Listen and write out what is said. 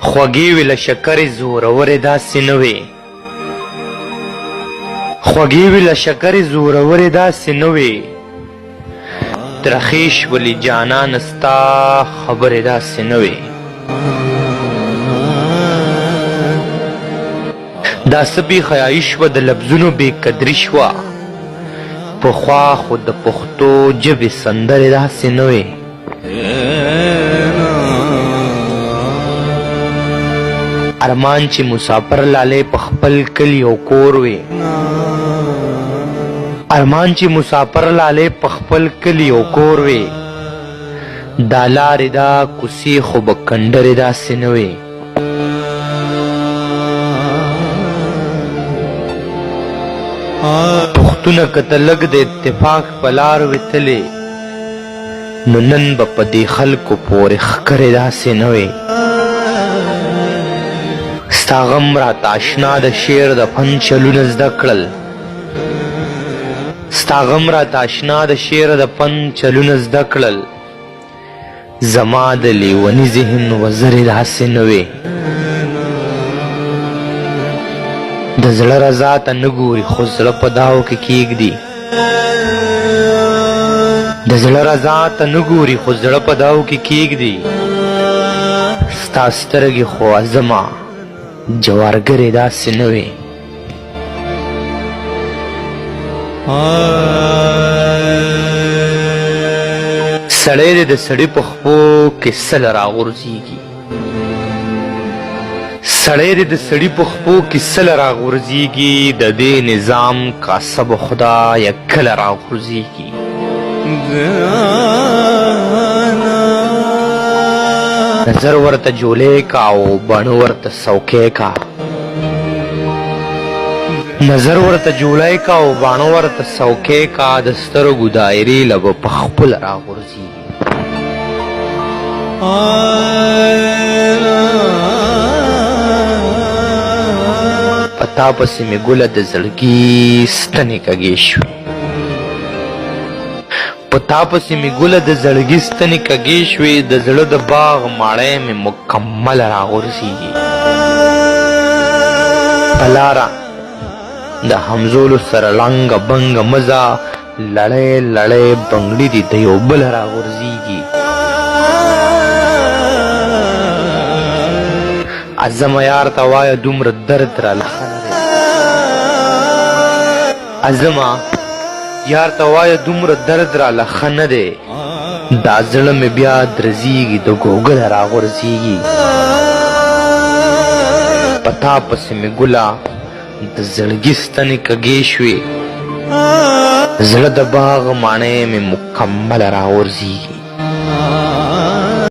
خوږې وې له شکرې زورورې داسې نه وې خوږې وې له شکرې زورورې داسې نه وې ترخې شولې جانانه ستا خبرې داسې نه وې دا څه بې حیایي شوه د لفظونو بې قدري شوه پخوا خو د پښتو ژبې سندرې داسې نه وې ارمان چې مسافر لالی په خپل کلي او کور وې ارمان چې مسافر لالی په خپل کلي او کور وې دا لارې دا کوڅې خو به کنډرې داسې نه وې پښتونه که ته لږ د اتفاق په لار وتلې نو نن به په دې خلکو پورې ښکرې داسې نه وې ستا غم راته اشنا د شعر د فن چلونه زده کړل ستا غم راته اشنا د شعر د فن چلونه زده کړل زما د لیوني ذهن وزرې داسې نه وې د زړه رضا ته نه ګوري خو زړه په داو کې کیږدي د زړه رضا ته نه ګوري خو زړه په داو کې کیږدي ستا سترګې خو ازما جوارګرې داسې نه وې سړی دې د سړي په خپو کې سله راغورځېږي سړی دې د سړي په خپو کې سله راغورځېږي د دې نظام کاسب خدایه کله راغورځېږي نظر ورته جولې کا او بڼ ورته څوکۍ کا نظر ورته جولۍ کا او باڼه ورته څوکۍ کا د سترګو دایرې له به په خپله راغورځېږي په تا پسې مې ګله د زړګي ستنې کږې شوې په تا پسې مې ګله د زړګي ستنې کږې شوې د زړه د باغ ماړی مې مکمله راغورځېږي په لاره د همزولو سره لنګه بنګه مزه لړۍ لړۍ بنګړي دي د یو بل راغورځېږي عزمه یار ته وایه دومره درد راله عزمه یار ته وایه دومره درد راله ښه نه دی دا زړه مې بیا درزېږي د ګوګله راغورځېږي په تا پسې مې ګله د زړګي ستنې کږې شوې زړه د باغ ماڼۍ مې مکمله راغورځېږي